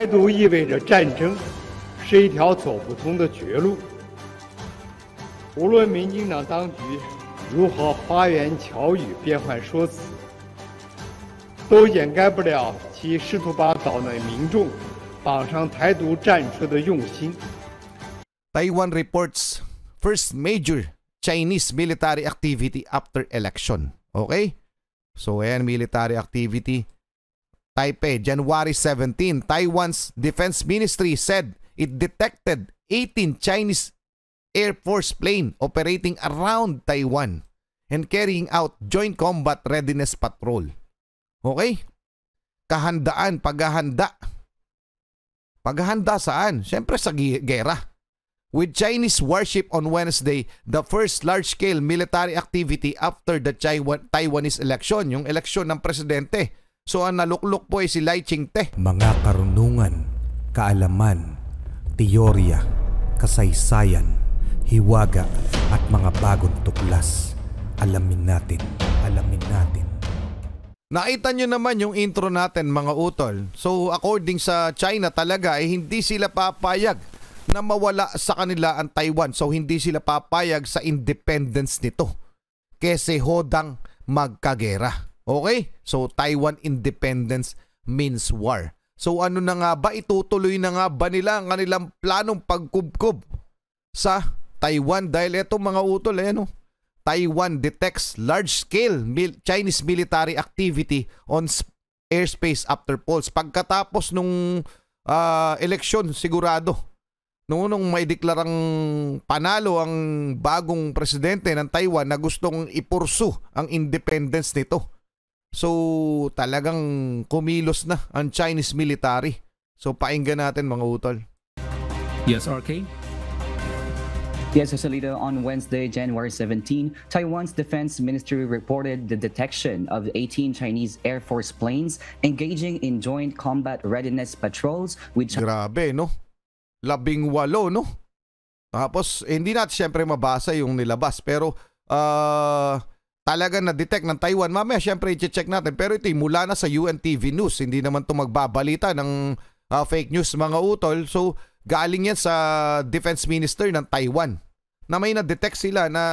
台独意味着战争是一条走不通的绝路。无论民进党当局如何花言巧语变换说辞，都掩盖不了其试图把岛内民众绑上台独战车的用心。Taiwan reports first major Chinese military activity after election. Okay? So, ayan, military activity. Taipei, January 17, Taiwan's Defense Ministry said it detected 18 Chinese Air Force plane operating around Taiwan and carrying out joint combat readiness patrol. Okay? Kahandaan, paghahanda. Paghahanda saan? Siyempre sa gera. With Chinese warship on Wednesday, the first large-scale military activity after the Taiwanese election, yung eleksyon ng presidente. So ang naluklok po ay si Lai Ching-te. Mga karunungan, kaalaman, teorya, kasaysayan, hiwaga at mga bagong tuklas. Alamin natin, alamin natin. Nakita nyo naman yung intro natin mga utol. So according sa China talaga ay hindi sila papayag na mawala sa kanila ang Taiwan. So hindi sila papayag sa independence nito kasi hodang magkagera. Okay? So Taiwan independence means war. So ano na nga ba? Itutuloy na nga ba nila ang kanilang planong pagkubkob sa Taiwan? Dahil eto mga utol, Taiwan detects large-scale Chinese military activity on airspace after polls. Pagkatapos nung eleksyon, sigurado, nung may deklarang panalo ang bagong presidente ng Taiwan na gustong ipursu ang independence nito. So talagang kumilos na ang Chinese military. So painggan natin mga utol. Yes, RK? Yes, Joselito, on Wednesday, January 17, Taiwan's defense ministry reported the detection of 18 Chinese Air Force planes engaging in joint combat readiness patrols with... Grabe, no? 18, no? Tapos, hindi natin syempre mabasa yung nilabas. Pero, talaga na-detect ng Taiwan. Mamaya, syempre, i-check natin. Pero ito, mula na sa UNTV News. Hindi naman ito magbabalita ng fake news, mga utol. So, galing yan sa Defense Minister ng Taiwan na may na-detect sila na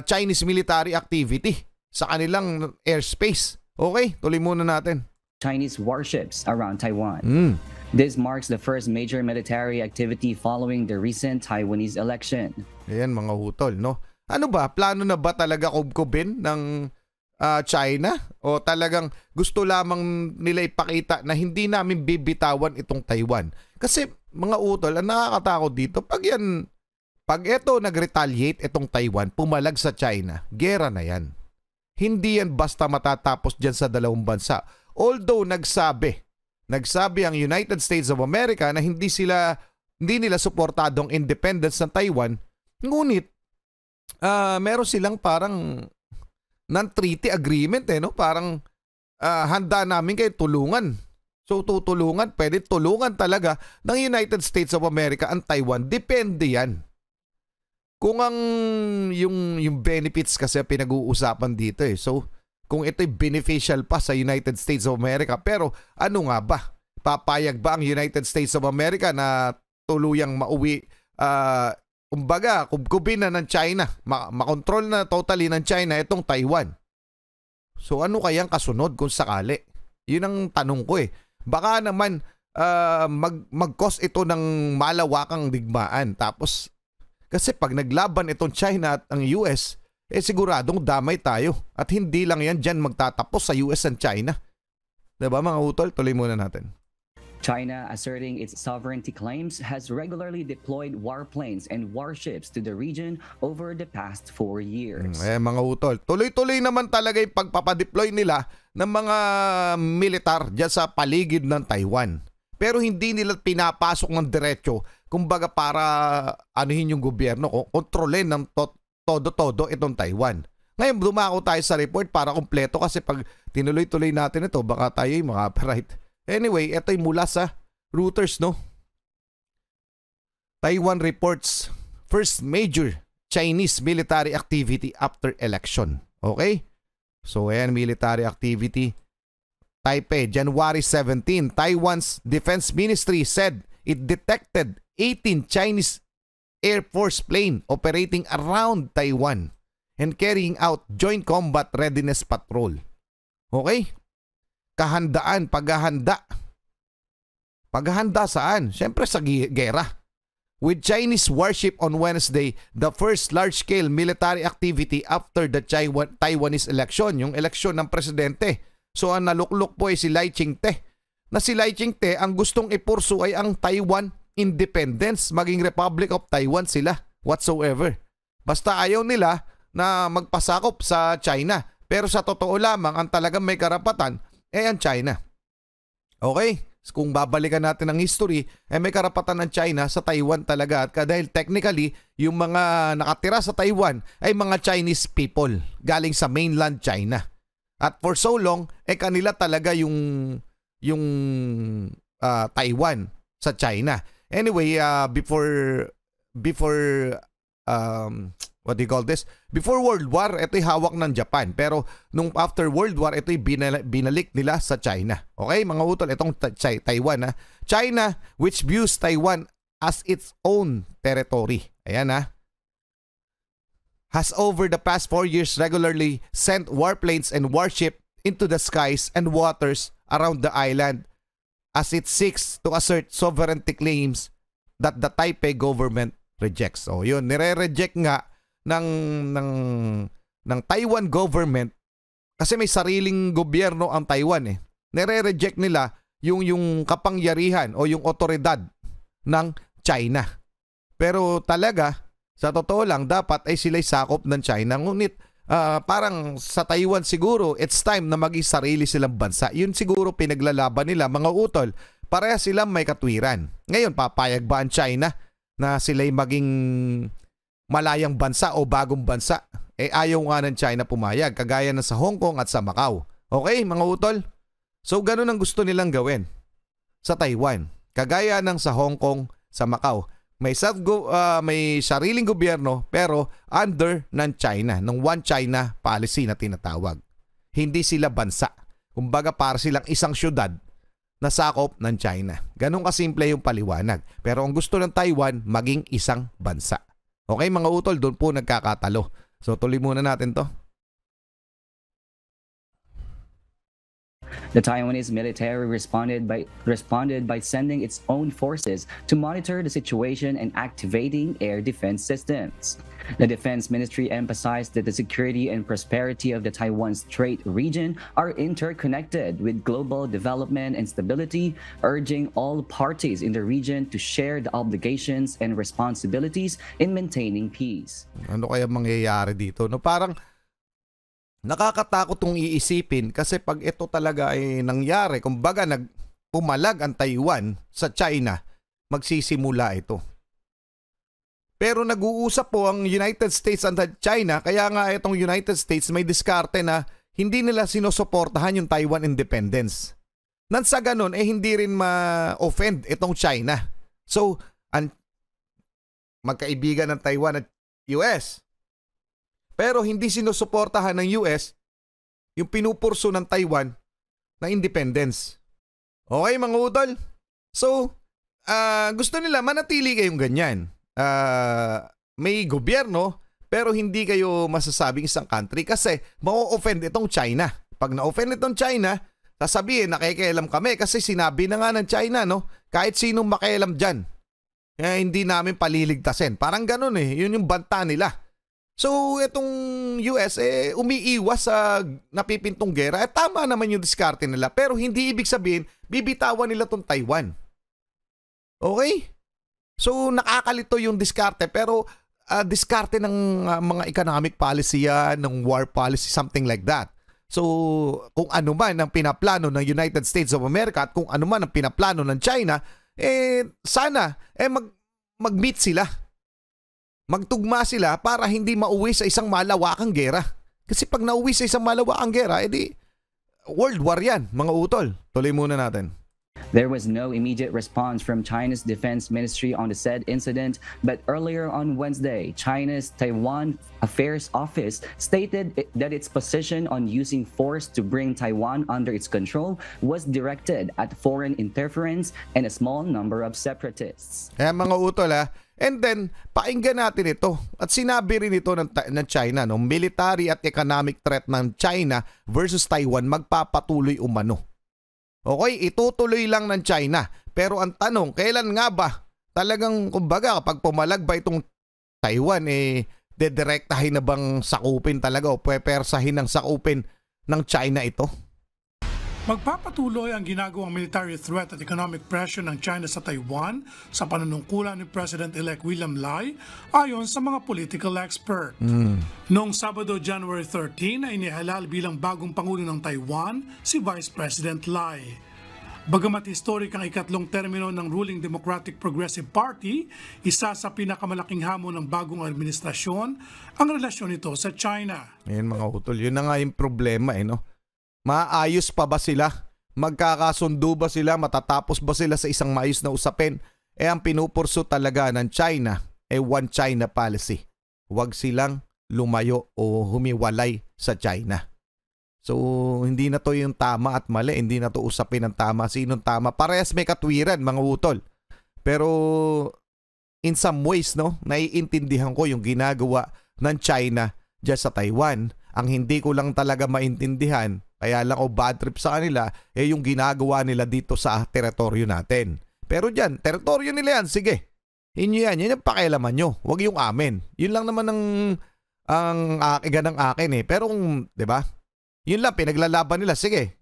Chinese military activity sa kanilang airspace. Okay, tuloy muna natin. Chinese warships around Taiwan. This marks the first major military activity following the recent Taiwanese election. Ayan mga hutol, no? Ano ba? Plano na ba talaga kubkubin ng China? O talagang gusto lamang nila ipakita na hindi namin bibitawan itong Taiwan? Kasi mga utol, ang nakakatakot dito, pag ito nag-retaliate itong Taiwan, pumalag sa China, gera na yan. Hindi yan basta matatapos dyan sa dalawang bansa. Although nagsabi ang United States of America na hindi nila suportado ang independence ng Taiwan, ngunit meron silang parang non-treaty agreement, no? Parang handa namin kayo tulungan. So tutulungan, pwede tulungan talaga ng United States of America ang Taiwan. Depende yan. Kung yung benefits kasi pinag-uusapan dito So kung ito'y beneficial pa sa United States of America, pero ano nga ba? Papayag ba ang United States of America na tuluyang mauwi, kumbaga, kubkubin na ng China, makontrol na totally ng China itong Taiwan? So ano kayang kasunod kung sakali? Yun ang tanong ko Baka naman mag-cause ito ng malawakang digmaan. Tapos, kasi pag naglaban itong China at ang US, siguradong damay tayo. At hindi lang yan dyan magtatapos sa US and China. Diba mga utol? Tuloy muna natin. China, asserting its sovereignty claims, has regularly deployed warplanes and warships to the region over the past 4 years. Mga utol, tuloy-tuloy naman talaga yung pagpapadeploy nila ng mga militar dyan sa paligid ng Taiwan. Pero hindi nila pinapasok ng diretso, kumbaga para anuhin yung gobyerno, kontrolin ng todo-todo itong Taiwan. Ngayon, dumako tayo sa report para kumpleto kasi pag tinuloy-tuloy natin ito, baka tayo yung maka-copyright. Anyway, ito ay mula sa Reuters, no? Taiwan reports first major Chinese military activity after election. Okay? So, ayan, military activity. Taipei, January 17, Taiwan's Defense Ministry said it detected 18 Chinese Air Force plane operating around Taiwan and carrying out joint combat readiness patrol. Okay? Kahandaan, paghahanda. Paghahanda saan? Siyempre sa gera. With Chinese warship on Wednesday, the first large-scale military activity after the Taiwanese election, yung eleksyon ng presidente. So ang naluklok po ay si Lai Ching-te. Na si Lai Ching-te, ang gustong ipursu ay ang Taiwan independence, maging Republic of Taiwan sila whatsoever. Basta ayaw nila na magpasakop sa China. Pero sa totoo lamang, ang talagang may karapatan ay ang China. Okay? Kung babalikan natin ang history, may karapatan ng China sa Taiwan talaga. At dahil technically, yung mga nakatira sa Taiwan ay mga Chinese people galing sa mainland China. At for so long, kanila talaga yung Taiwan sa China. Anyway, before what do you call this? Before World War, ito'y hawak ng Japan. Pero nung after World War, ito'y binalik nila sa China. Okay, mga utol, itong Taiwan. China, which views Taiwan as its own territory. Ayan has over the past 4 years regularly sent warplanes and warship into the skies and waters around the island as it seeks to assert sovereignty claims that the Taipei government rejects. So yun, nire-reject nga ng Taiwan government kasi may sariling gobyerno ang Taiwan eh. Nire-reject nila yung kapangyarihan o yung otoridad ng China. Pero talaga, sa totoo lang, dapat ay sila'y sakop ng China. Ngunit parang sa Taiwan siguro, it's time na maging sarili silang bansa. Yun siguro pinaglalaban nila, mga utol. Pareha silang may katwiran. Ngayon, papayag ba ang China na sila'y maging malayang bansa o bagong bansa? Ayaw nga ng China pumayag, kagaya na sa Hong Kong at sa Macau. Okay, mga utol? So, ganun ang gusto nilang gawin sa Taiwan. Kagaya ng sa Hong Kong, sa Macau. May sariling gobyerno pero under ng China, ng One China policy na tinatawag. Hindi sila bansa. Kumbaga para silang isang syudad na sakop ng China. Ganun kasimple yung paliwanag. Pero ang gusto ng Taiwan, maging isang bansa. Okay, mga utol, doon po nagkakatalo. So tuloy muna natin to. The Taiwanese military responded by sending its own forces to monitor the situation and activating air defense systems. The Defense Ministry emphasized that the security and prosperity of the Taiwan Strait region are interconnected with global development and stability, urging all parties in the region to share the obligations and responsibilities in maintaining peace. Ano kaya mangyayari dito? No, parang nakakatakot tong iisipin kasi pag ito talaga ay nangyari, kumbaga pumalag ang Taiwan sa China, magsisimula ito. Pero nag-uusap po ang United States at China, kaya nga itong United States may diskarte na hindi nila sinusuportahan yung Taiwan independence. Nang sa ganun, hindi rin ma-offend itong China. So, magkaibigan ng Taiwan at US. Pero hindi sinusuportahan ng US yung pinupurso ng Taiwan na independence. Okay, mga utol? So, gusto nila manatili kayong ganyan. May gobyerno pero hindi kayo masasabing isang country kasi ma-offend itong China. Pag na-offend itong China, sasabihin nakikialam kami kasi sinabi na nga ng China, no? Kahit sinong makialam dyan, hindi namin paliligtasin. Parang ganun eh. Yun yung banta nila. So, itong US, umiiwas sa napipintong gera. Tama naman yung diskarte nila. Pero hindi ibig sabihin, bibitawan nila tong Taiwan. Okay? So, nakakalito yung diskarte. Pero, diskarte ng mga economic policy yan, ng war policy, something like that. So, kung ano man ang pinaplano ng United States of America at kung ano man ang pinaplano ng China, sana, mag-meet sila. Magtugma sila para hindi mauwi sa isang malawakang gera. Kasi pag nauwi sa isang malawakang gera, edi World War yan, mga utol. Tuloy muna natin. There was no immediate response from China's Defense Ministry on the said incident, but earlier on Wednesday, China's Taiwan Affairs Office stated that its position on using force to bring Taiwan under its control was directed at foreign interference and a small number of separatists. Kaya mga utol and then pakinggan natin ito at sinabi rin ito ng China, no, military at economic threat ng China versus Taiwan magpapatuloy umano. Okay, itutuloy lang ng China. Pero ang tanong, kailan nga ba talagang kumbaga kapag pumalag ba itong Taiwan dedirektahin na bang sakupin talaga o pepersahin ng sakupin ng China ito? Magpapatuloy ang ginagawang military threat at economic pressure ng China sa Taiwan sa panunungkulan ni President-elect William Lai ayon sa mga political expert. Noong Sabado, January 13 ay inihalal bilang bagong Pangulo ng Taiwan si Vice President Lai. Bagamat historic ang ikatlong termino ng ruling Democratic Progressive Party, isa sa pinakamalaking hamon ng bagong administrasyon ang relasyon nito sa China. Ayan mga utol, yun na nga yung problema no? Maayos pa ba sila? Magkakasundo ba sila? Matatapos ba sila sa isang maayos na usapin? Ang pinupurso talaga ng China one China policy. Huwag silang lumayo o humiwalay sa China. So, hindi na to yung tama at mali. Hindi na to usapin ng tama. Sinong tama? Parehas may katwiran, mga utol. Pero, in some ways, no, naiintindihan ko yung ginagawa ng China dyan sa Taiwan. Ang hindi ko lang talaga maintindihan, kaya lang o bad trip sa kanila, yung ginagawa nila dito sa teritoryo natin. Pero dyan, teritoryo nila yan, sige. Inyo yan yung pakialaman nyo. Huwag yung amin. Yun lang naman ang ganang akin Pero kung, di ba? Yun lang, pinaglalaban nila. Sige,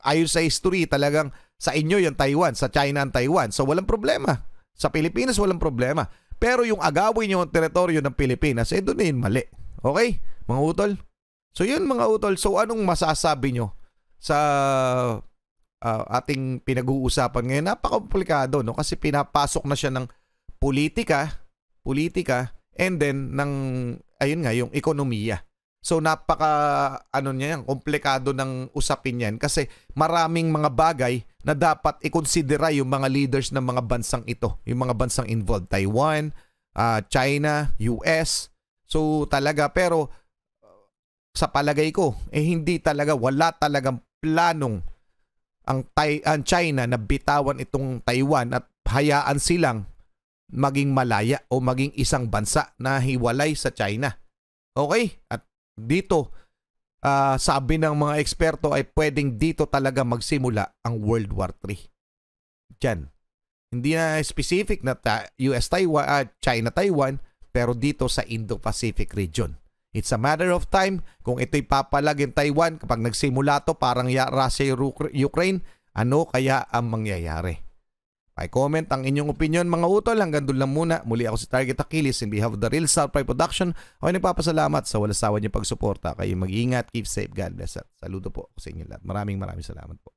ayon sa history, talagang sa inyo yung Taiwan, sa China ang Taiwan. So walang problema. Sa Pilipinas, walang problema. Pero yung agawin yung teritoryo ng Pilipinas, doon yun mali. Okay, mga utol? So yun mga utol, so anong masasabi nyo sa ating pinag-uusapan ngayon? Napaka-komplikado, no? Kasi pinapasok na siya ng politika, and then ng, ayun nga, yung ekonomiya. So komplikado ng usapin yan kasi maraming mga bagay na dapat ikonsidera yung mga leaders ng mga bansang ito, yung mga bansang involved, Taiwan, China, US. So talaga, pero sa palagay ko, hindi talaga, wala talagang planong ang China na bitawan itong Taiwan at hayaan silang maging malaya o maging isang bansa na hiwalay sa China. Okay? At dito, sabi ng mga eksperto ay pwedeng dito talaga magsimula ang World War III. Diyan. Hindi na specific na US-Taiwan, China-Taiwan, pero dito sa Indo-Pacific region. It's a matter of time kung ito'y papalag yung Taiwan kapag nagsimula to parang Russia-Ukraine, ano kaya ang mangyayari? Pa-comment ang inyong opinion mga utol. Hanggang doon lang muna. Muli ako si Target Achilles in behalf of the Real South Pride Production. Ako nagpapasalamat sa walang sawa niyong pagsuporta. Kayo mag-ingat, keep safe, God bless at saludo po sa inyo lahat. Maraming salamat po.